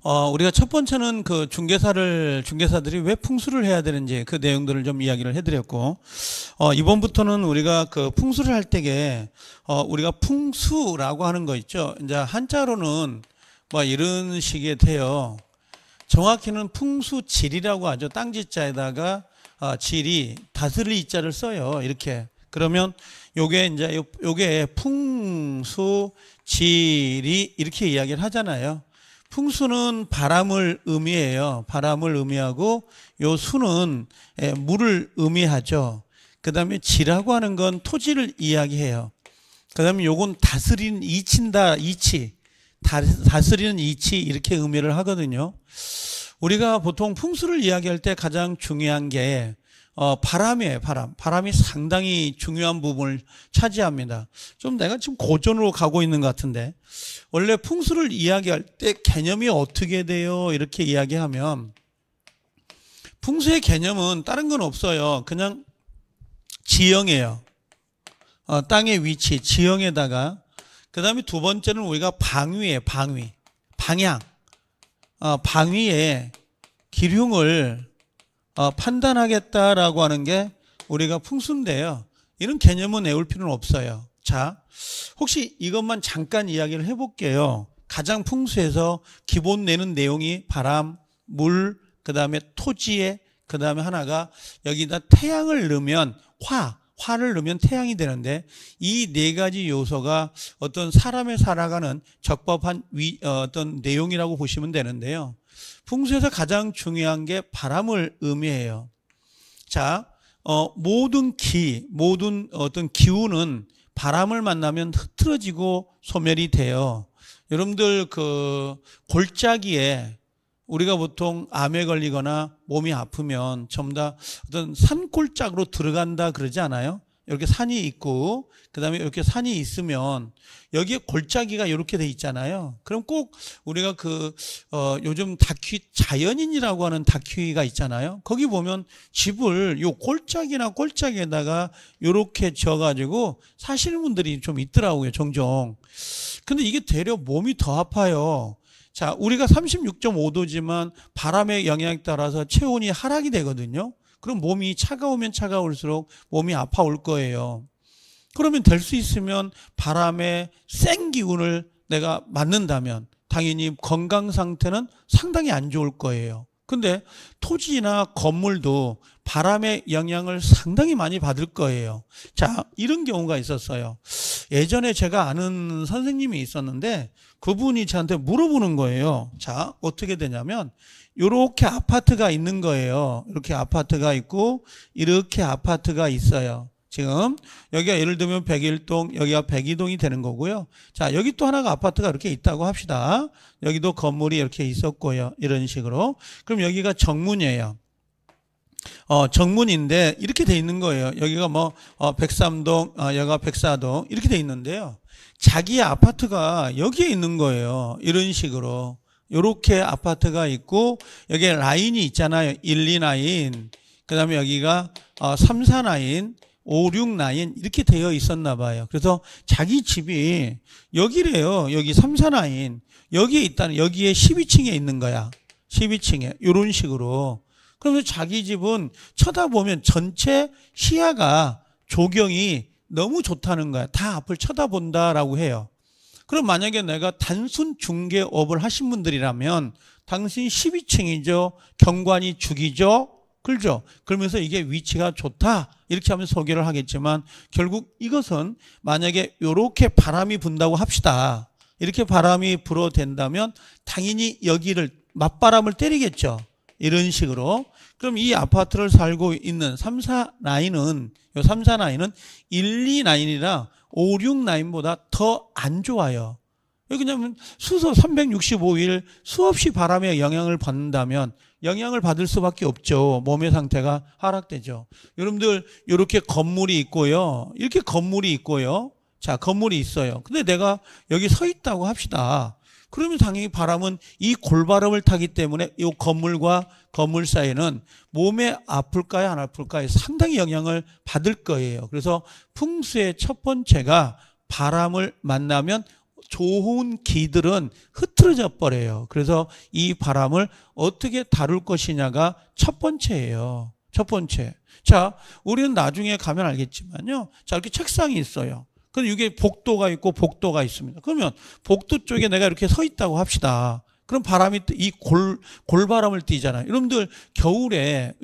우리가 첫 번째는 그 중개사들이 왜 풍수를 해야 되는지 그 내용들을 좀 이야기를 해드렸고, 이번부터는 우리가 그 풍수를 할 때에, 우리가 풍수라고 하는 거 있죠. 이제 한자로는 뭐 이런 식이 돼요. 정확히는 풍수질이라고 하죠. 땅지자에다가, 질이 다스릴 이자를 써요. 이렇게. 그러면 요게 풍수질이 이렇게 이야기를 하잖아요. 풍수는 바람을 의미해요. 바람을 의미하고 요 수는 물을 의미하죠. 그 다음에 지라고 하는 건 토지를 이야기해요. 그 다음에 요건 다스리는 이치다, 이치. 다스리는 이치 이렇게 의미를 하거든요. 우리가 보통 풍수를 이야기할 때 가장 중요한 게 바람이에요. 바람이 상당히 중요한 부분을 차지합니다. 좀 내가 지금 고전으로 가고 있는 것 같은데, 원래 풍수를 이야기할 때 개념이 어떻게 돼요? 이렇게 이야기하면 풍수의 개념은 다른 건 없어요. 그냥 지형이에요. 땅의 위치, 지형에다가, 그 다음에 두 번째는 우리가 방위에 방향, 방위의 기륭을 판단하겠다라고 하는 게 우리가 풍수인데요. 이런 개념은 외울 필요는 없어요. 자, 혹시 이것만 잠깐 이야기를 해볼게요. 가장 풍수에서 기본 내는 내용이 바람, 물, 그 다음에 토지에, 그 다음에 하나가 여기다 태양을 넣으면 화를 넣으면 태양이 되는데, 이 네 가지 요소가 어떤 사람의 살아가는 적법한 어떤 내용이라고 보시면 되는데요. 풍수에서 가장 중요한 게 바람을 의미해요. 자, 모든 어떤 기운은 바람을 만나면 흐트러지고 소멸이 돼요. 여러분들 그 골짜기에 우리가 보통 암에 걸리거나 몸이 아프면 전부 다 어떤 산골짜기로 들어간다 그러지 않아요? 이렇게 산이 있고, 그 다음에 이렇게 산이 있으면 여기에 골짜기가 이렇게 돼 있잖아요. 그럼 꼭 우리가 요즘 자연인이라고 하는 다큐가 있잖아요. 거기 보면 집을 요 골짜기에다가 이렇게 지어가지고 사시는 분들이 좀 있더라고요, 종종. 근데 이게 되려 몸이 더 아파요. 자, 우리가 36.5도지만 바람의 영향에 따라서 체온이 하락이 되거든요. 그럼 몸이 차가우면 차가울수록 몸이 아파올 거예요. 그러면 될 수 있으면 바람의 센 기운을 내가 맞는다면 당연히 건강 상태는 상당히 안 좋을 거예요. 근데 토지나 건물도 바람의 영향을 상당히 많이 받을 거예요. 자, 이런 경우가 있었어요. 예전에 제가 아는 선생님이 있었는데 그분이 저한테 물어보는 거예요. 자, 어떻게 되냐면 이렇게 아파트가 있는 거예요. 이렇게 아파트가 있고 이렇게 아파트가 있어요. 지금 여기가 예를 들면 101동, 여기가 102동이 되는 거고요. 자, 여기 또 하나가 아파트가 이렇게 있다고 합시다. 여기도 건물이 이렇게 있었고요. 이런 식으로. 그럼 여기가 정문이에요. 정문인데 이렇게 돼 있는 거예요. 여기가 103동, 여기가 104동 이렇게 돼 있는데요. 자기 아파트가 여기에 있는 거예요. 이런 식으로. 요렇게 아파트가 있고 여기에 라인이 있잖아요. 1, 2 라인. 그 다음에 여기가 3, 4 라인, 5, 6 라인 이렇게 되어 있었나 봐요. 그래서 자기 집이 여기래요. 여기 3, 4 라인. 여기에 있다는, 여기에 12층에 있는 거야. 12층에. 요런 식으로. 그러면 자기 집은 쳐다보면 전체 시야가 조경이 너무 좋다는 거야. 다 앞을 쳐다본다라고 해요. 그럼 만약에 내가 단순 중개업을 하신 분들이라면 당신 12층이죠. 경관이 죽이죠. 그렇죠? 그러면서 이게 위치가 좋다 이렇게 하면 소개를 하겠지만, 결국 이것은 만약에 이렇게 바람이 분다고 합시다. 이렇게 바람이 불어댄다면 당연히 여기를 맞바람을 때리겠죠. 이런 식으로. 그럼 이 아파트를 살고 있는 3, 4 라인은, 요 3, 4 라인은 1, 2 라인이라 5, 6 라인보다 더 안 좋아요. 왜냐하면 수소 365일 수없이 바람에 영향을 받는다면 영향을 받을 수밖에 없죠. 몸의 상태가 하락되죠. 여러분들 이렇게 건물이 있고요. 이렇게 건물이 있고요. 자, 건물이 있어요. 근데 내가 여기 서 있다고 합시다. 그러면 당연히 바람은 이 골바람을 타기 때문에 이 건물과 건물 사이는 몸에 아플까요, 안 아플까요? 상당히 영향을 받을 거예요. 그래서 풍수의 첫 번째가 바람을 만나면 좋은 기들은 흐트러져 버려요. 그래서 이 바람을 어떻게 다룰 것이냐가 첫 번째예요. 첫 번째. 자, 우리는 나중에 가면 알겠지만요. 자, 이렇게 책상이 있어요. 그럼 이게 복도가 있고 복도가 있습니다. 그러면 복도 쪽에 내가 이렇게 서 있다고 합시다. 그럼 바람이 골바람을 띠잖아요. 여러분들 겨울에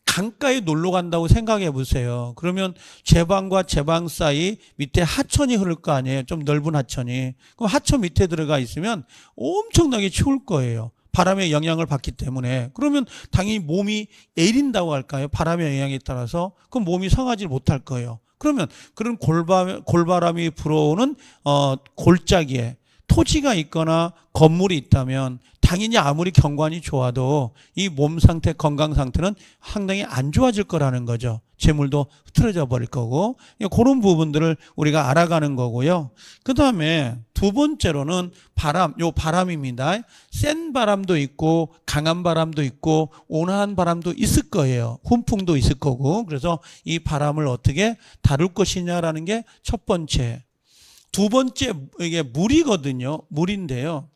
강가에 놀러 간다고 생각해 보세요. 그러면 제 방과 제 방 사이 밑에 하천이 흐를 거 아니에요. 좀 넓은 하천이. 그럼 하천 밑에 들어가 있으면 엄청나게 추울 거예요. 바람의 영향을 받기 때문에. 그러면 당연히 몸이 애린다고 할까요? 바람의 영향에 따라서. 그럼 몸이 상하지 못할 거예요. 그러면 그런 골바람이 불어오는 골짜기에 토지가 있거나 건물이 있다면 당연히 아무리 경관이 좋아도 이 몸 상태, 건강 상태는 상당히 안 좋아질 거라는 거죠. 재물도 흐트러져 버릴 거고, 그런 부분들을 우리가 알아가는 거고요. 그 다음에 두 번째로는 바람입니다. 센 바람도 있고 강한 바람도 있고 온화한 바람도 있을 거예요. 훈풍도 있을 거고. 그래서 이 바람을 어떻게 다룰 것이냐라는 게 첫 번째. 두 번째, 이게 물이거든요. 물인데요.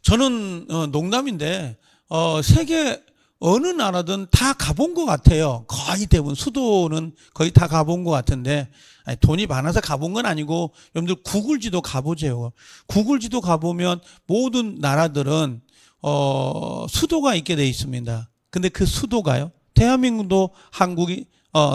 저는 농담인데 세계 어느 나라든 다 가본 것 같아요. 거의 대부분 수도는 거의 다 가본 것 같은데, 아니, 돈이 많아서 가본 건 아니고 여러분들 구글 지도 가보세요. 구글 지도 가보면 모든 나라들은 수도가 있게 돼 있습니다. 근데 그 수도가요, 대한민국도 한국이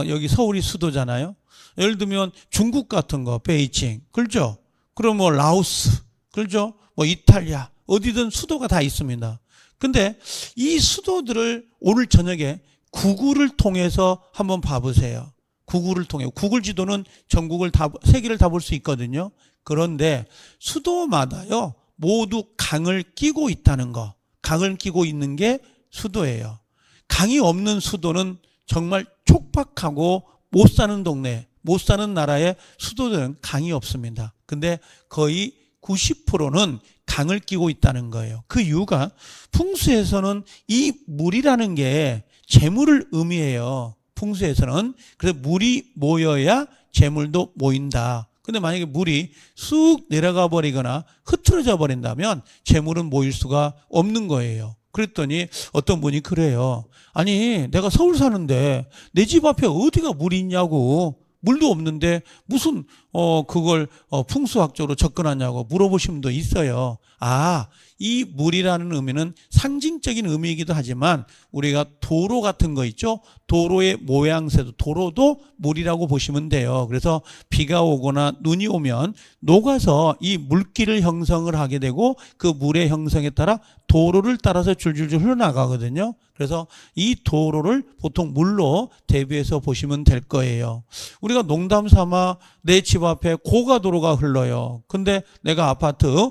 여기 서울이 수도잖아요. 예를 들면 중국 같은 거 베이징, 그렇죠? 그럼 뭐 라오스, 그렇죠? 뭐 이탈리아, 어디든 수도가 다 있습니다. 근데 이 수도들을 오늘 저녁에 구글을 통해서 한번 봐보세요. 구글을 통해. 구글 지도는 전국을 다, 세계를 다 볼 수 있거든요. 그런데 수도마다요, 모두 강을 끼고 있다는 거. 강을 끼고 있는 게 수도예요. 강이 없는 수도는 정말 촉박하고 못 사는 동네, 못 사는 나라의 수도들은 강이 없습니다. 근데 거의 90%는 강을 끼고 있다는 거예요. 그 이유가 풍수에서는 이 물이라는 게 재물을 의미해요. 풍수에서는. 그래서 물이 모여야 재물도 모인다. 근데 만약에 물이 쑥 내려가 버리거나 흐트러져 버린다면 재물은 모일 수가 없는 거예요. 그랬더니 어떤 분이 그래요. 아니, 내가 서울 사는데 내 집 앞에 어디가 물이 있냐고. 물도 없는데 무슨 그걸 풍수학적으로 접근하냐고 물어보신 분도 있어요. 아, 이 물이라는 의미는 상징적인 의미이기도 하지만 우리가 도로 같은 거 있죠? 도로의 모양새도, 도로도 물이라고 보시면 돼요. 그래서 비가 오거나 눈이 오면 녹아서 이 물길을 형성을 하게 되고 그 물의 형성에 따라 도로를 따라서 줄줄줄 흘러나가거든요. 그래서 이 도로를 보통 물로 대비해서 보시면 될 거예요. 우리가 농담 삼아 내 집 앞에 고가도로가 흘러요. 근데 내가 아파트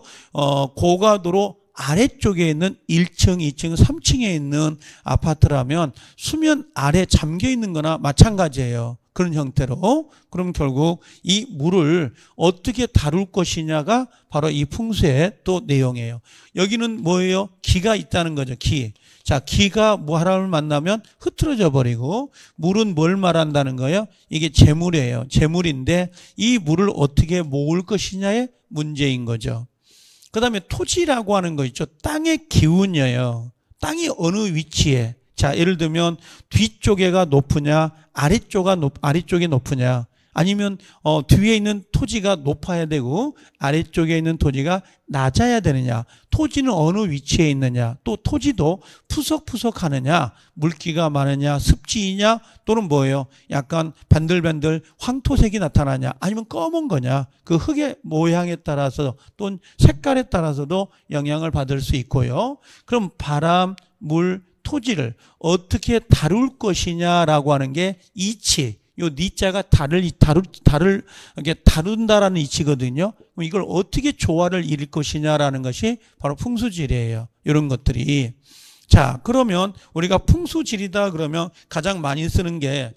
고가도로 아래쪽에 있는 1층, 2층, 3층에 있는 아파트라면 수면 아래 잠겨 있는 거나 마찬가지예요. 그런 형태로. 그럼 결국 이 물을 어떻게 다룰 것이냐가 바로 이 풍수의 또 내용이에요. 여기는 뭐예요? 기가 있다는 거죠. 기. 자, 기가 바람을 만나면 흐트러져 버리고, 물은 뭘 말한다는 거예요? 이게 재물이에요. 재물인데 이 물을 어떻게 모을 것이냐의 문제인 거죠. 그 다음에 토지라고 하는 거 있죠. 땅의 기운이에요. 땅이 어느 위치에. 자, 예를 들면 뒤쪽에가 높으냐, 아래쪽이 높으냐, 아니면 뒤에 있는 토지가 높아야 되고 아래쪽에 있는 토지가 낮아야 되느냐, 토지는 어느 위치에 있느냐, 또 토지도 푸석푸석하느냐, 물기가 많으냐, 습지이냐, 또는 뭐예요? 약간 반들반들 황토색이 나타나냐, 아니면 검은 거냐, 그 흙의 모양에 따라서 또는 색깔에 따라서도 영향을 받을 수 있고요. 그럼 바람, 물, 토지를 어떻게 다룰 것이냐라고 하는 게 이치, 요 니자가 이게 다룬다라는 이치거든요. 그럼 이걸 어떻게 조화를 이룰 것이냐라는 것이 바로 풍수지리예요. 이런 것들이. 자, 그러면 우리가 풍수지리다 그러면 가장 많이 쓰는 게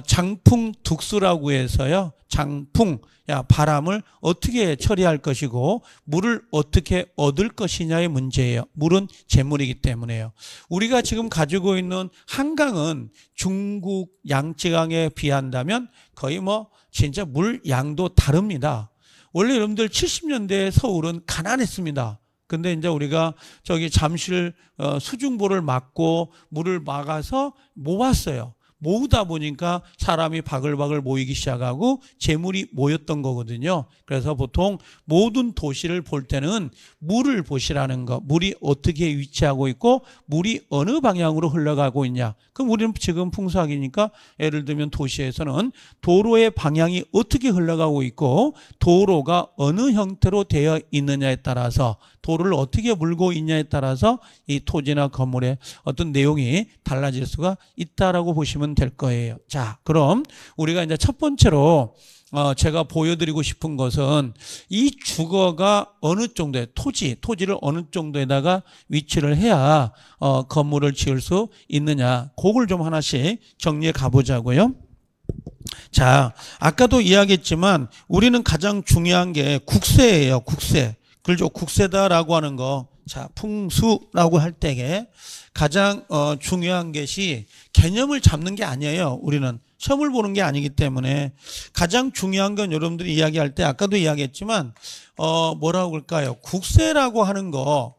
장풍둑수라고 해서요. 장풍, 바람을 어떻게 처리할 것이고 물을 어떻게 얻을 것이냐의 문제예요. 물은 재물이기 때문에요. 우리가 지금 가지고 있는 한강은 중국 양쯔강에 비한다면 거의 뭐 진짜 물 양도 다릅니다. 원래 여러분들 70년대 서울은 가난했습니다. 근데 이제 우리가 저기 잠실 수중보를 막고 물을 막아서 모았어요. 모으다 보니까 사람이 바글바글 모이기 시작하고 재물이 모였던 거거든요. 그래서 보통 모든 도시를 볼 때는 물을 보시라는 거. 물이 어떻게 위치하고 있고 물이 어느 방향으로 흘러가고 있냐. 그럼 우리는 지금 풍수학이니까 예를 들면 도시에서는 도로의 방향이 어떻게 흘러가고 있고 도로가 어느 형태로 되어 있느냐에 따라서 도로를 어떻게 물고 있냐에 따라서 이 토지나 건물의 어떤 내용이 달라질 수가 있다라고 보시면 될 거예요. 자, 그럼 우리가 이제 첫 번째로 제가 보여드리고 싶은 것은 이 주거가 어느 정도의 토지를 어느 정도에다가 위치를 해야 건물을 지을 수 있느냐. 그걸 좀 하나씩 정리해 가보자고요. 자, 아까도 이야기했지만 우리는 가장 중요한 게 국세예요. 국세. 그렇죠. 국세다라고 하는 거. 자, 풍수라고 할 때에 가장 중요한 것이 개념을 잡는 게 아니에요. 우리는 시험을 보는 게 아니기 때문에 가장 중요한 건 여러분들이 이야기할 때 아까도 이야기했지만 뭐라고 그럴까요? 국세라고 하는 거.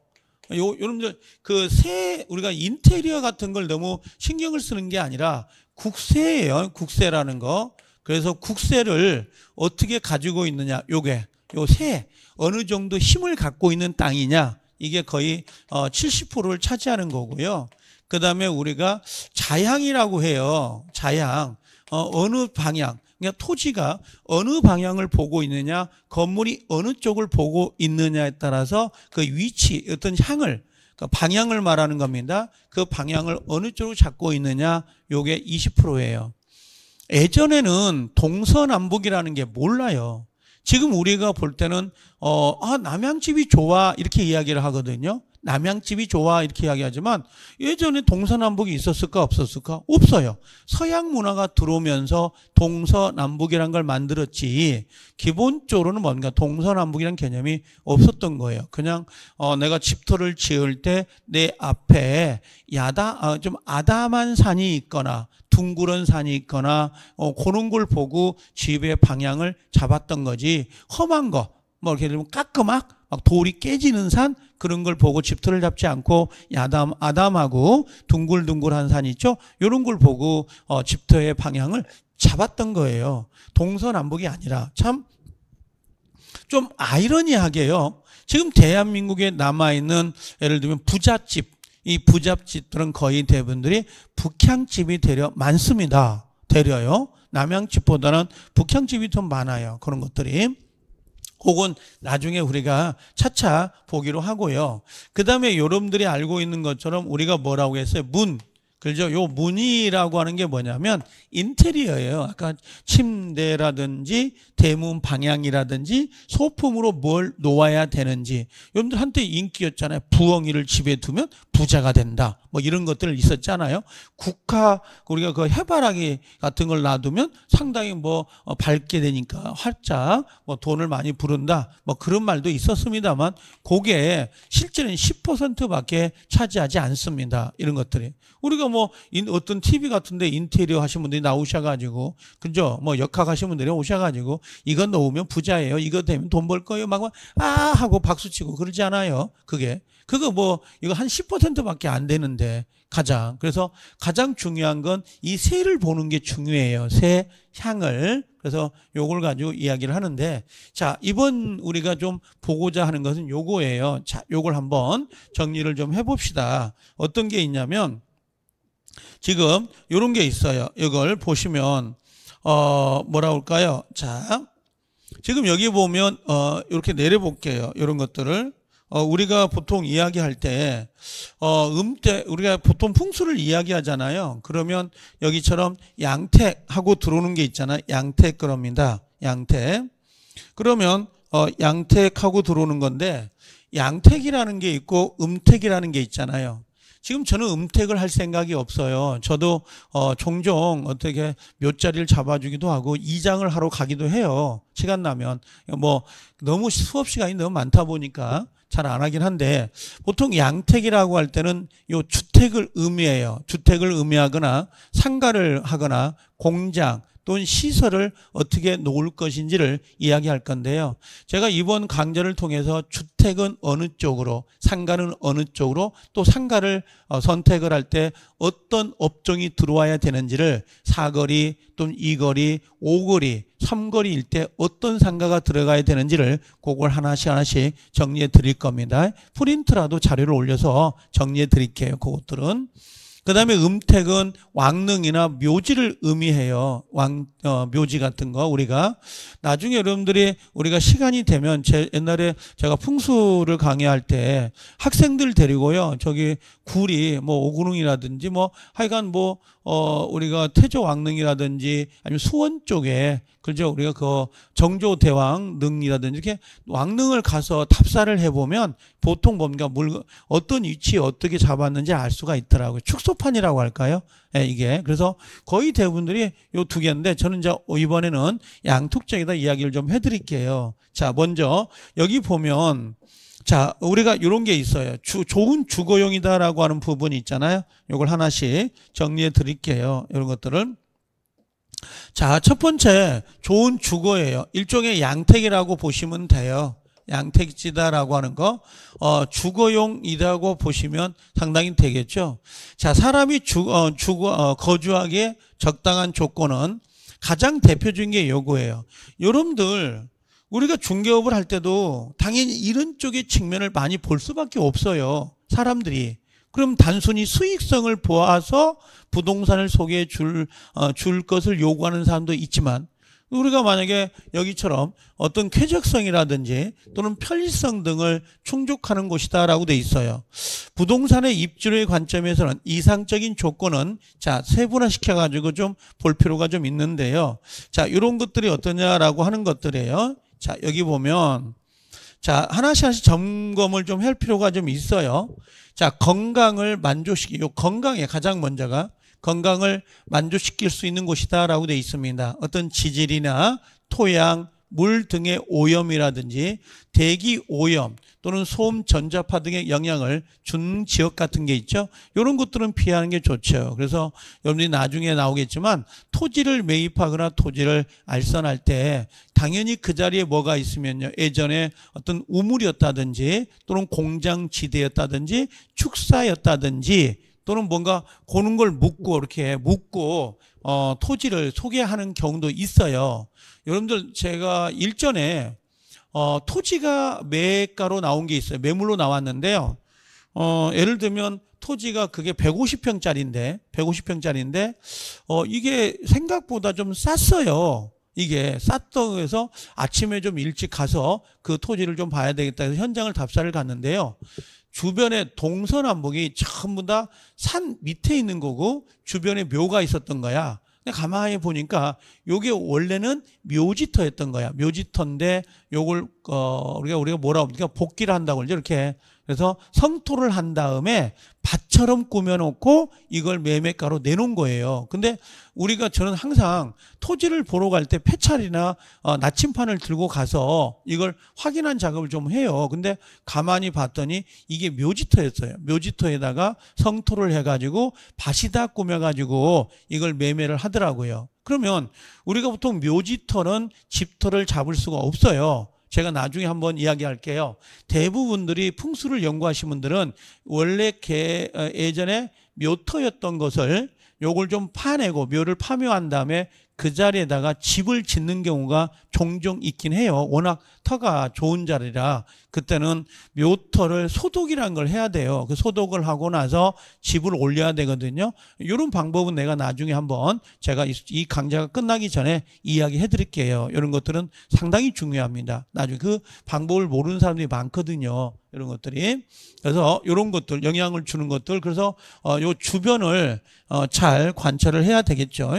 여러분들 우리가 인테리어 같은 걸 너무 신경을 쓰는 게 아니라 국세예요. 국세라는 거. 그래서 국세를 어떻게 가지고 있느냐. 요 세 어느 정도 힘을 갖고 있는 땅이냐. 이게 거의 70%를 차지하는 거고요. 그 다음에 우리가 자향이라고 해요. 자향. 어느 방향. 그러니까 토지가 어느 방향을 보고 있느냐, 건물이 어느 쪽을 보고 있느냐에 따라서 그 위치, 어떤 향을, 그 방향을 말하는 겁니다. 그 방향을 어느 쪽으로 잡고 있느냐, 요게 20%예요. 예전에는 동서남북이라는 게 몰라요. 지금 우리가 볼 때는 남양집이 좋아 이렇게 이야기를 하거든요. 남양집이 좋아 이렇게 이야기하지만 예전에 동서남북이 있었을까 없었을까? 없어요. 서양 문화가 들어오면서 동서남북이라는 걸 만들었지 기본적으로는 뭔가 동서남북이라는 개념이 없었던 거예요. 그냥 내가 집터를 지을 때 내 앞에 좀 아담한 산이 있거나 둥그런 산이 있거나 그런 걸 보고 집의 방향을 잡았던 거지 험한 거 뭐 이렇게 되면 까끄막 막 돌이 깨지는 산 그런 걸 보고 집터를 잡지 않고 아담하고 둥글둥글한 산 있죠? 이런 걸 보고 집터의 방향을 잡았던 거예요. 동서남북이 아니라 참 좀 아이러니하게요. 지금 대한민국에 남아있는 예를 들면 부잣집 이 부잣집들은 거의 대부분들이 북향집이 되려 많습니다. 되려요. 남향집보다는 북향집이 더 많아요. 그런 것들이. 혹은 나중에 우리가 차차 보기로 하고요. 그 다음에 여러분들이 알고 있는 것처럼 우리가 뭐라고 했어요? 그죠? 요 문이라고 하는 게 뭐냐면 인테리어예요. 아까 침대라든지 대문 방향이라든지 소품으로 뭘 놓아야 되는지. 여러분들 한때 인기였잖아요. 부엉이를 집에 두면 부자가 된다. 뭐 이런 것들 있었잖아요. 우리가 그 해바라기 같은 걸 놔두면 상당히 밝게 되니까 활짝 돈을 많이 부른다. 뭐 그런 말도 있었습니다만 그게 실제는 10%밖에 차지하지 않습니다. 이런 것들이. 우리가 어떤 TV 같은데 인테리어 하신 분들이 나오셔가지고, 그죠? 역학 하신 분들이 오셔가지고, 이거 놓으면 부자예요. 이거 되면 돈 벌 거예요. 하고 박수 치고 그러지 않아요. 이거 한 10%밖에 안 되는데, 그래서 가장 중요한 건 이 새를 보는 게 중요해요. 새 향을. 그래서 요걸 가지고 이야기를 하는데, 자, 이번 우리가 좀 보고자 하는 것은 요거예요. 자, 요걸 한번 정리를 좀 해봅시다. 어떤 게 있냐면, 지금 요런 게 있어요. 이걸 보시면 뭐라고 할까요? 자, 지금 여기 보면 이렇게 내려볼게요. 이런 것들을 우리가 보통 이야기할 때 우리가 보통 풍수를 이야기하잖아요. 그러면 여기처럼 양택하고 들어오는 게 있잖아요. 양택 그럽니다. 양택. 그러면 양택하고 들어오는 건데 양택이라는 게 있고 음택이라는 게 있잖아요. 지금 저는 음택을 할 생각이 없어요. 저도 종종 어떻게 몇 자리를 잡아주기도 하고 이장을 하러 가기도 해요. 시간 나면. 너무 수업 시간이 너무 많다 보니까 잘 안 하긴 한데 보통 양택이라고 할 때는 요 주택을 의미해요. 주택을 의미하거나 상가를 하거나 공장 또는 시설을 어떻게 놓을 것인지를 이야기할 건데요. 제가 이번 강좌를 통해서 주택은 어느 쪽으로, 상가는 어느 쪽으로, 또 상가를 선택을 할 때 어떤 업종이 들어와야 되는지를 사거리 또는 이거리, 오거리, 삼거리일 때 어떤 상가가 들어가야 되는지를 그걸 하나씩 정리해 드릴 겁니다. 프린트라도 자료를 올려서 정리해 드릴게요. 그것들은. 그 다음에 음택은 왕릉이나 묘지를 의미해요. 묘지 같은 거 우리가 나중에 여러분들이 우리가 시간이 되면 옛날에 제가 풍수를 강의할 때 학생들 데리고요. 저기 구리 뭐 오구릉이라든지 뭐 하여간 우리가 태조 왕릉이라든지 아니면 수원 쪽에 그죠? 우리가 그 정조대왕릉이라든지 이렇게 왕릉을 가서 탑사를 해보면 보통 뭔가 어떤 위치에 어떻게 잡았는지 알 수가 있더라고요. 축소판이라고 할까요? 예, 이게. 그래서 거의 대부분들이 요 두 개인데 저는 이제 이번에는 양툭장에다 이야기를 좀 해드릴게요. 자, 먼저 여기 보면 자, 우리가 이런 게 있어요. 좋은 주거용이다라고 하는 부분이 있잖아요. 요걸 하나씩 정리해 드릴게요. 이런 것들을. 자, 첫 번째 좋은 주거예요. 일종의 양택이라고 보시면 돼요. 양택지다라고 하는 거 주거용이라고 보시면 상당히 되겠죠. 자, 사람이 거주하기에 적당한 조건은 가장 대표적인 게 요거예요. 여러분들 우리가 중개업을 할 때도 당연히 이런 쪽의 측면을 많이 볼 수밖에 없어요. 사람들이. 그럼 단순히 수익성을 보아서 부동산을 소개해 줄 것을 요구하는 사람도 있지만 우리가 만약에 여기처럼 어떤 쾌적성이라든지 또는 편리성 등을 충족하는 곳이다라고 돼 있어요. 부동산의 입주의 관점에서는 이상적인 조건은 자, 세분화시켜 가지고 좀 볼 필요가 좀 있는데요. 자, 이런 것들이 어떠냐라고 하는 것들이에요. 자, 여기 보면 자, 하나씩 점검을 좀 할 필요가 좀 있어요. 자, 건강을 만족시키고 건강에 가장 먼저가 건강을 만족시킬 수 있는 곳이다라고 되어 있습니다. 어떤 지질이나 토양, 물 등의 오염이라든지 대기 오염 또는 소음, 전자파 등의 영향을 준 지역 같은 게 있죠. 이런 것들은 피하는 게 좋죠. 그래서 여러분들이 나중에 나오겠지만 토지를 매입하거나 토지를 알선할 때 당연히 그 자리에 뭐가 있으면요. 예전에 어떤 우물이었다든지 또는 공장지대였다든지 축사였다든지 또는 뭔가 고는 걸 이렇게 묻고 토지를 소개하는 경우도 있어요. 여러분들 제가 일전에 토지가 매가로 나온 게 있어요. 매물로 나왔는데요. 예를 들면 토지가 그게 150평짜리인데 이게 생각보다 좀 쌌어요. 이게 쌌다고 해서 아침에 좀 일찍 가서 그 토지를 좀 봐야 되겠다 해서 현장을 답사를 갔는데요. 주변에 동서남북이 전부 다 산 밑에 있는 거고 주변에 묘가 있었던 거야. 근데 가만히 보니까 요게 원래는 묘지터였던 거야. 묘지터인데 요걸 우리가 뭐라고 합니까? 복기를 한다고 그러죠. 이렇게. 그래서 성토를 한 다음에 밭처럼 꾸며놓고 이걸 매매가로 내놓은 거예요. 근데 저는 항상 토지를 보러 갈 때 폐찰이나 나침판을 들고 가서 이걸 확인한 작업을 좀 해요. 근데 가만히 봤더니 이게 묘지터였어요. 묘지터에다가 성토를 해가지고 밭이다 꾸며가지고 이걸 매매를 하더라고요. 그러면 우리가 보통 묘지터는 집터를 잡을 수가 없어요. 제가 나중에 한번 이야기할게요. 대부분들이 풍수를 연구하신 분들은 원래 예전에 묘터였던 것을 요걸 좀 파내고 묘를 파묘한 다음에 그 자리에다가 집을 짓는 경우가 종종 있긴 해요. 워낙 터가 좋은 자리라 그때는 묘터를 소독이라는 걸 해야 돼요. 그 소독을 하고 나서 집을 올려야 되거든요. 이런 방법은 내가 나중에 한번 제가 이 강좌가 끝나기 전에 이야기해 드릴게요. 이런 것들은 상당히 중요합니다. 나중에 그 방법을 모르는 사람들이 많거든요. 이런 것들이. 그래서 이런 것들, 영향을 주는 것들, 그래서 요 주변을 잘 관찰을 해야 되겠죠.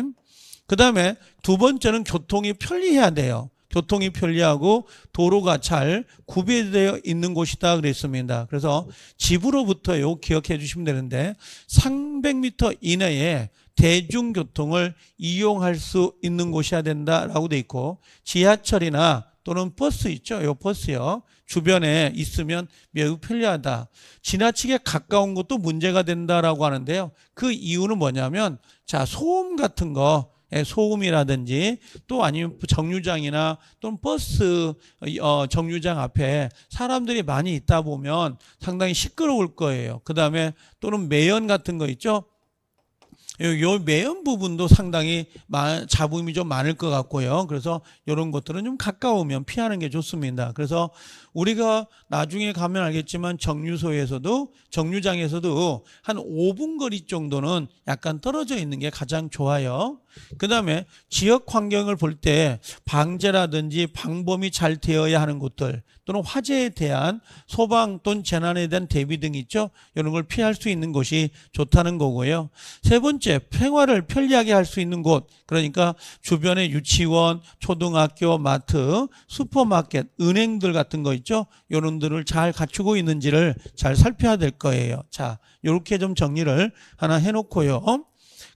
그 다음에 두 번째는 교통이 편리해야 돼요. 교통이 편리하고 도로가 잘 구비되어 있는 곳이다 그랬습니다. 그래서 집으로부터 요 기억해 주시면 되는데 300m 이내에 대중교통을 이용할 수 있는 곳이어야 된다라고 돼 있고 지하철이나 또는 버스 있죠. 요 버스요. 주변에 있으면 매우 편리하다. 지나치게 가까운 것도 문제가 된다라고 하는데요. 그 이유는 뭐냐면 자, 소음 같은 거 소음이라든지 또 아니면 정류장이나 또는 버스 정류장 앞에 사람들이 많이 있다 보면 상당히 시끄러울 거예요. 그 다음에 또는 매연 같은 거 있죠. 요 매연 부분도 상당히 잡음이 좀 많을 것 같고요. 그래서 이런 것들은 좀 가까우면 피하는 게 좋습니다. 그래서 우리가 나중에 가면 알겠지만 정류소에서도 정류장에서도 한 5분 거리 정도는 약간 떨어져 있는 게 가장 좋아요. 그 다음에 지역 환경을 볼 때 방제라든지 방범이 잘 되어야 하는 곳들 또는 화재에 대한 소방 또는 재난에 대한 대비 등 있죠. 이런 걸 피할 수 있는 곳이 좋다는 거고요. 세 번째, 생활을 편리하게 할 수 있는 곳, 그러니까 주변에 유치원, 초등학교, 마트, 슈퍼마켓, 은행들 같은 거 있죠. 이런 들을 잘 갖추고 있는지를 잘 살펴야 될 거예요. 자, 이렇게 좀 정리를 하나 해놓고요.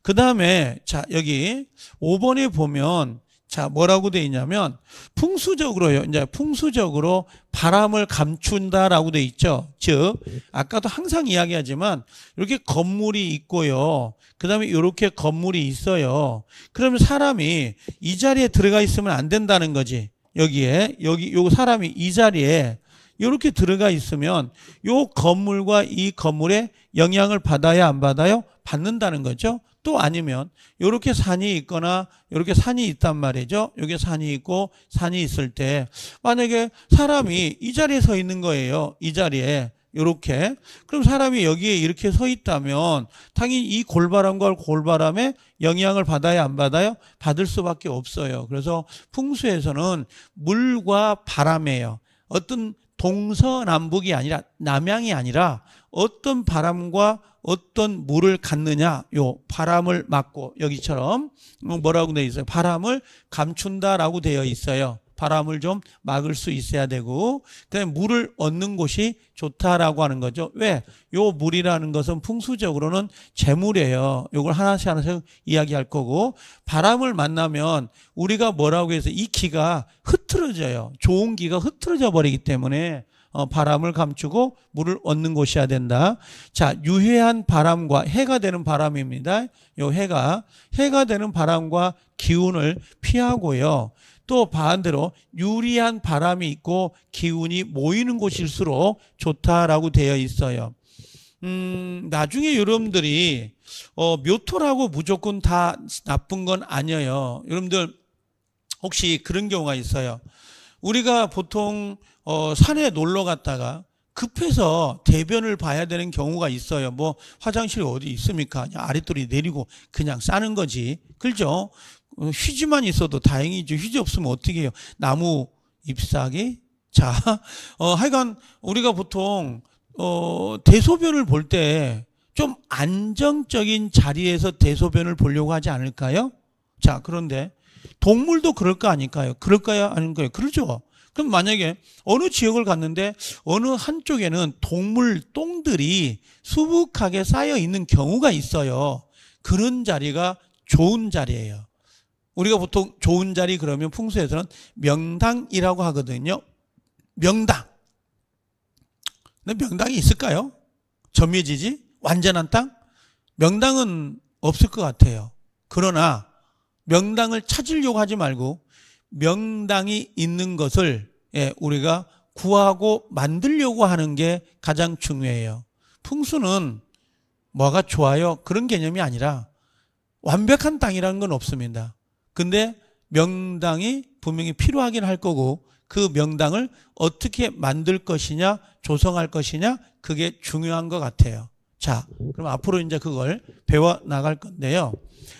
그 다음에 자, 여기 5번에 보면 자, 뭐라고 돼 있냐면 풍수적으로요. 이제 풍수적으로 바람을 감춘다라고 돼 있죠. 즉 아까도 항상 이야기하지만 이렇게 건물이 있고요. 그다음에 이렇게 건물이 있어요. 그러면 사람이 이 자리에 들어가 있으면 안 된다는 거지. 여기 요 사람이 이 자리에 이렇게 들어가 있으면 요 건물과 이 건물에 영향을 받아야 안 받아요? 받는다는 거죠. 또 아니면 이렇게 산이 있거나 이렇게 산이 있단 말이죠. 여기 산이 있고 산이 있을 때 만약에 사람이 이 자리에 서 있는 거예요. 이 자리에 이렇게. 그럼 사람이 여기에 이렇게 서 있다면 당연히 이 골바람과 골바람에 영향을 받아야 안 받아요? 받을 수밖에 없어요. 그래서 풍수에서는 물과 바람이에요. 어떤 동서남북이 아니라 남양이 아니라 어떤 바람과 어떤 물을 갖느냐, 요 바람을 막고 여기처럼 뭐라고 되어 있어요? 바람을 감춘다라고 되어 있어요. 바람을 좀 막을 수 있어야 되고, 그다음에 물을 얻는 곳이 좋다라고 하는 거죠. 왜? 요 물이라는 것은 풍수적으로는 재물이에요. 요걸 하나씩 이야기할 거고, 바람을 만나면 우리가 뭐라고 해서 이 기가 흐트러져요. 좋은 기가 흐트러져 버리기 때문에 바람을 감추고 물을 얻는 곳이어야 된다. 자, 유해한 바람과 해가 되는 바람입니다. 요 해가 되는 바람과 기운을 피하고요. 또 반대로 유리한 바람이 있고 기운이 모이는 곳일수록 좋다라고 되어 있어요. 나중에 여러분들이 묘토라고 무조건 다 나쁜 건 아니에요. 여러분들 혹시 그런 경우가 있어요. 우리가 보통 산에 놀러 갔다가 급해서 대변을 봐야 되는 경우가 있어요. 뭐 화장실이 어디 있습니까? 그냥 아랫돌이 내리고 그냥 싸는 거지. 그렇죠? 휴지만 있어도 다행이죠. 휴지 없으면 어떻게 해요? 나무 잎사귀? 자, 하여간 우리가 보통 대소변을 볼 때 좀 안정적인 자리에서 대소변을 보려고 하지 않을까요? 자, 그런데 동물도 그럴 거 아닐까요? 그럴까요? 아닌가요? 그러죠. 그럼 만약에 어느 지역을 갔는데 어느 한쪽에는 동물 똥들이 수북하게 쌓여 있는 경우가 있어요. 그런 자리가 좋은 자리예요. 우리가 보통 좋은 자리 그러면 풍수에서는 명당이라고 하거든요. 명당. 근데 명당이 있을까요? 점유지지? 완전한 땅? 명당은 없을 것 같아요. 그러나 명당을 찾으려고 하지 말고 명당이 있는 것을 우리가 구하고 만들려고 하는 게 가장 중요해요. 풍수는 뭐가 좋아요? 그런 개념이 아니라 완벽한 땅이라는 건 없습니다. 근데 명당이 분명히 필요하긴 할 거고 그 명당을 어떻게 만들 것이냐, 조성할 것이냐, 그게 중요한 것 같아요. 자, 그럼 앞으로 이제 그걸 배워 나갈 건데요.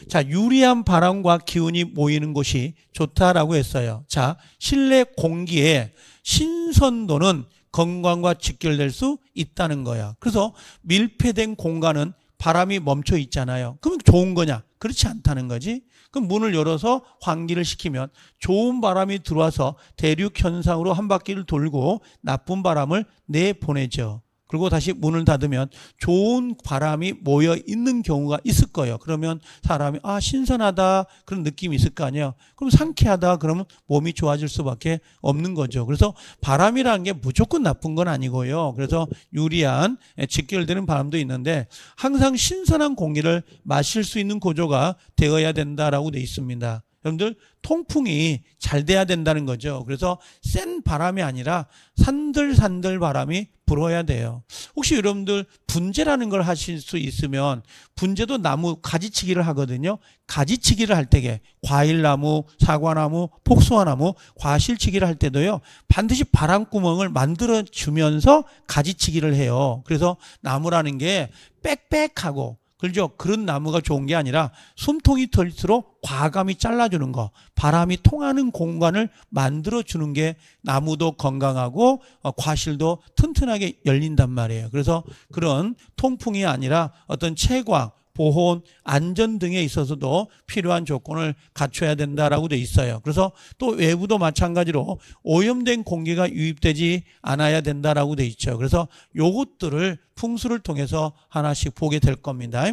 자, 유리한 바람과 기운이 모이는 곳이 좋다라고 했어요. 자, 실내 공기의 신선도는 건강과 직결될 수 있다는 거야. 그래서 밀폐된 공간은 바람이 멈춰 있잖아요. 그럼 좋은 거냐? 그렇지 않다는 거지. 그럼 문을 열어서 환기를 시키면 좋은 바람이 들어와서 대륙 현상으로 한 바퀴를 돌고 나쁜 바람을 내보내죠. 그리고 다시 문을 닫으면 좋은 바람이 모여 있는 경우가 있을 거예요. 그러면 사람이 신선하다 그런 느낌이 있을 거 아니에요. 그럼 상쾌하다 그러면 몸이 좋아질 수밖에 없는 거죠. 그래서 바람이라는 게 무조건 나쁜 건 아니고요. 그래서 유리한 직결되는 바람도 있는데 항상 신선한 공기를 마실 수 있는 구조가 되어야 된다라고 돼 있습니다. 여러분들 통풍이 잘 돼야 된다는 거죠. 그래서 센 바람이 아니라 산들산들 바람이 불어야 돼요. 혹시 여러분들 분재라는 걸 하실 수 있으면 분재도 나무 가지치기를 하거든요. 가지치기를 할 때에 과일나무, 사과나무, 복숭아나무 과실치기를 할 때도요. 반드시 바람구멍을 만들어주면서 가지치기를 해요. 그래서 나무라는 게 빽빽하고 그렇죠? 그런 나무가 좋은 게 아니라 숨통이 털수록 과감히 잘라주는 거, 바람이 통하는 공간을 만들어주는 게 나무도 건강하고 과실도 튼튼하게 열린단 말이에요. 그래서 그런 통풍이 아니라 어떤 채광, 보온, 안전 등에 있어서도 필요한 조건을 갖춰야 된다라고 돼 있어요. 그래서 또 외부도 마찬가지로 오염된 공기가 유입되지 않아야 된다라고 돼 있죠. 그래서 요것들을 풍수를 통해서 하나씩 보게 될 겁니다.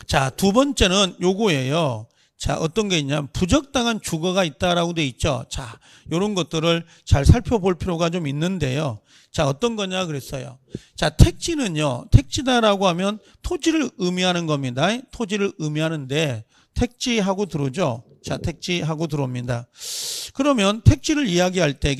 자, 두 번째는 요거예요. 자, 어떤 게 있냐면 부적당한 주거가 있다라고 돼 있죠. 자, 요런 것들을 잘 살펴볼 필요가 좀 있는데요. 자, 어떤 거냐 그랬어요. 자, 택지는요. 택지다라고 하면 토지를 의미하는 겁니다. 토지를 의미하는데 택지하고 들어오죠. 자, 택지하고 들어옵니다. 그러면 택지를 이야기할 때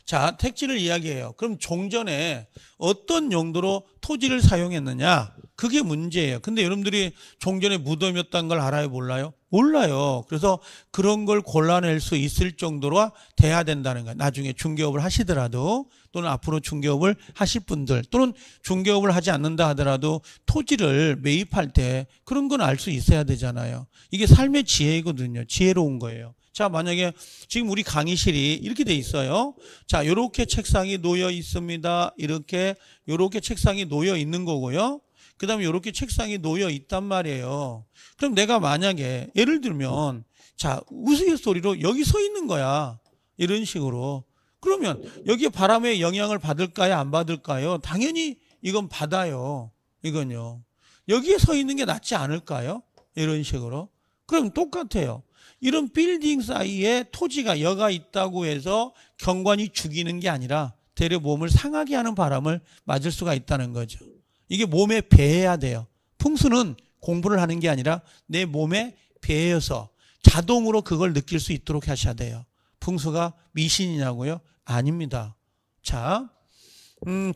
자, 택지를 이야기해요. 그럼 종전에 어떤 용도로 토지를 사용했느냐? 그게 문제예요. 근데 여러분들이 종전에 무덤이었다는 걸 알아요? 몰라요? 몰라요. 그래서 그런 걸 골라낼 수 있을 정도로 돼야 된다는 거예요. 나중에 중개업을 하시더라도 또는 앞으로 중개업을 하실 분들 또는 중개업을 하지 않는다 하더라도 토지를 매입할 때 그런 건 알 수 있어야 되잖아요. 이게 삶의 지혜거든요. 지혜로운 거예요. 자, 만약에 지금 우리 강의실이 이렇게 돼 있어요. 자, 요렇게 책상이 놓여 있습니다. 요렇게 책상이 놓여 있는 거고요. 그 다음에 이렇게 책상이 놓여 있단 말이에요. 그럼 내가 만약에 예를 들면 자, 우스갯소리로 여기 서 있는 거야. 이런 식으로. 그러면 여기에 바람의 영향을 받을까요? 안 받을까요? 당연히 이건 받아요. 이건요. 여기에 서 있는 게 낫지 않을까요? 이런 식으로. 그럼 똑같아요. 이런 빌딩 사이에 토지가 여가 있다고 해서 경관이 죽이는 게 아니라 대려 몸을 상하게 하는 바람을 맞을 수가 있다는 거죠. 이게 몸에 배해야 돼요. 풍수는 공부를 하는 게 아니라 내 몸에 배해서 자동으로 그걸 느낄 수 있도록 하셔야 돼요. 풍수가 미신이냐고요? 아닙니다. 자,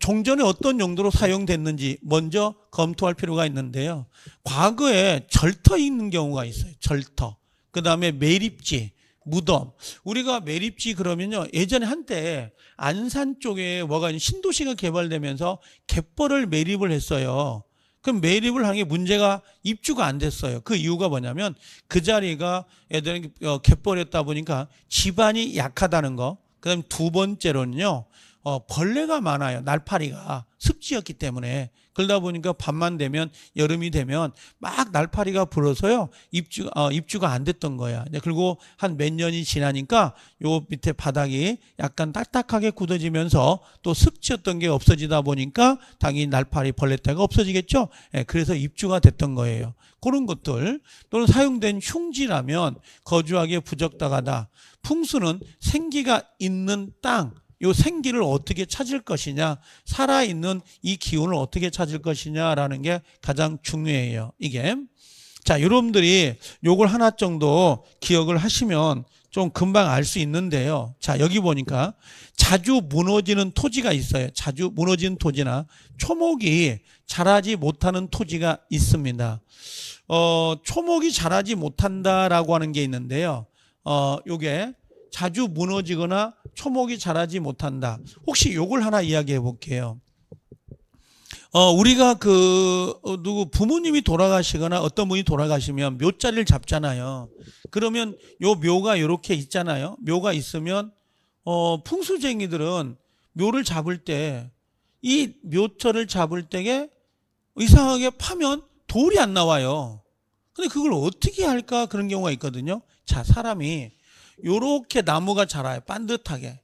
종전에 어떤 용도로 사용됐는지 먼저 검토할 필요가 있는데요. 과거에 절터 있는 경우가 있어요. 절터. 그 다음에 매립지, 무덤. 우리가 매립지 그러면요. 예전에 한때 안산 쪽에 뭐가 신도시가 개발되면서 갯벌을 매립을 했어요. 그럼 매립을 한 게 문제가 입주가 안 됐어요. 그 이유가 뭐냐면 그 자리가 예전에 갯벌이었다 보니까 지반이 약하다는 거. 그 다음에 두 번째로는요. 벌레가 많아요. 날파리가 습지였기 때문에. 그러다 보니까 밤만 되면 여름이 되면 막 날파리가 불어서요. 입주가 안 됐던 거야. 그리고 한 몇 년이 지나니까 요 밑에 바닥이 약간 딱딱하게 굳어지면서 또 습지였던 게 없어지다 보니까 당연히 날파리 벌레떼가 없어지겠죠. 그래서 입주가 됐던 거예요. 그런 것들 또는 사용된 흉지라면 거주하기에 부적당하다. 풍수는 생기가 있는 땅 이 생기를 어떻게 찾을 것이냐, 살아있는 이 기운을 어떻게 찾을 것이냐라는 게 가장 중요해요. 이게. 자, 여러분들이 요걸 하나 정도 기억을 하시면 좀 금방 알 수 있는데요. 자, 여기 보니까 자주 무너지는 토지가 있어요. 자주 무너지는 토지나 초목이 자라지 못하는 토지가 있습니다. 초목이 자라지 못한다라고 하는 게 있는데요. 요게 자주 무너지거나 초목이 자라지 못한다. 혹시 요걸 하나 이야기해 볼게요. 우리가 누구 부모님이 돌아가시거나 어떤 분이 돌아가시면 묘자리를 잡잖아요. 그러면 요 묘가 요렇게 있잖아요. 묘가 있으면, 풍수쟁이들은 묘를 잡을 때, 이 묘처를 잡을 때에 이상하게 파면 돌이 안 나와요. 근데 그걸 어떻게 할까? 그런 경우가 있거든요. 자, 사람이 요렇게 나무가 자라요. 반듯하게.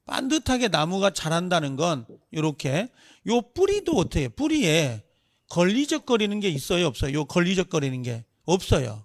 반듯하게 나무가 자란다는 건 이렇게 요 뿌리도 어떻게 뿌리에 걸리적거리는 게 있어요, 없어요? 요 걸리적거리는 게 없어요.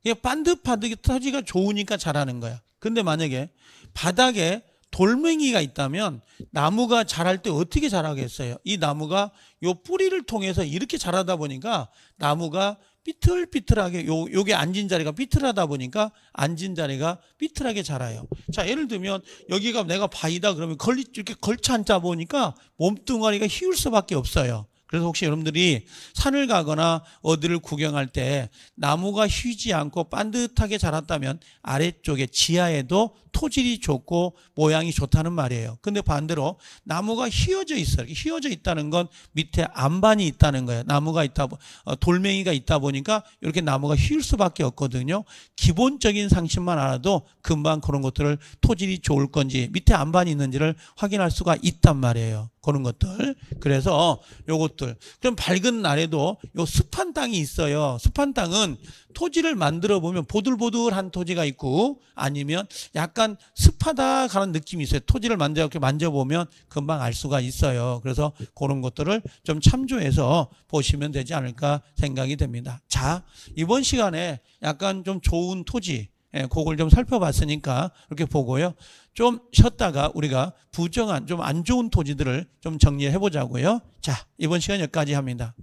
이게 반듯반듯 토지가 좋으니까 자라는 거야. 근데 만약에 바닥에 돌멩이가 있다면 나무가 자랄 때 어떻게 자라겠어요? 이 나무가 요 뿌리를 통해서 이렇게 자라다 보니까 나무가 삐뚤삐뚤하게 요게 앉은 자리가 삐뚤하다 보니까 앉은 자리가 삐뚤하게 자라요. 자, 예를 들면 여기가 내가 바위다 그러면 이렇게 걸쳐 앉아 보니까 몸뚱아리가 휘울 수밖에 없어요. 그래서 혹시 여러분들이 산을 가거나 어디를 구경할 때 나무가 휘지 않고 반듯하게 자랐다면 아래쪽에 지하에도 토질이 좋고 모양이 좋다는 말이에요. 근데 반대로 나무가 휘어져 있어요. 휘어져 있다는 건 밑에 안반이 있다는 거예요. 나무가 있다, 돌멩이가 있다 보니까 이렇게 나무가 휘을 수밖에 없거든요. 기본적인 상식만 알아도 금방 그런 것들을 토질이 좋을 건지 밑에 안반이 있는지를 확인할 수가 있단 말이에요. 그런 것들. 그래서 요것들. 그럼 밝은 날에도 요 습한 땅이 있어요. 습한 땅은 토지를 만들어 보면 보들보들한 토지가 있고 아니면 약간 습하다 하는 느낌이 있어요. 토지를 만져보면 금방 알 수가 있어요. 그래서 그런 것들을 좀 참조해서 보시면 되지 않을까 생각이 됩니다. 자, 이번 시간에 약간 좀 좋은 토지, 그걸 좀 살펴봤으니까 이렇게 보고요. 좀 쉬었다가 우리가 부정한 좀 안 좋은 토지들을 좀 정리해 보자고요. 자, 이번 시간 여기까지 합니다.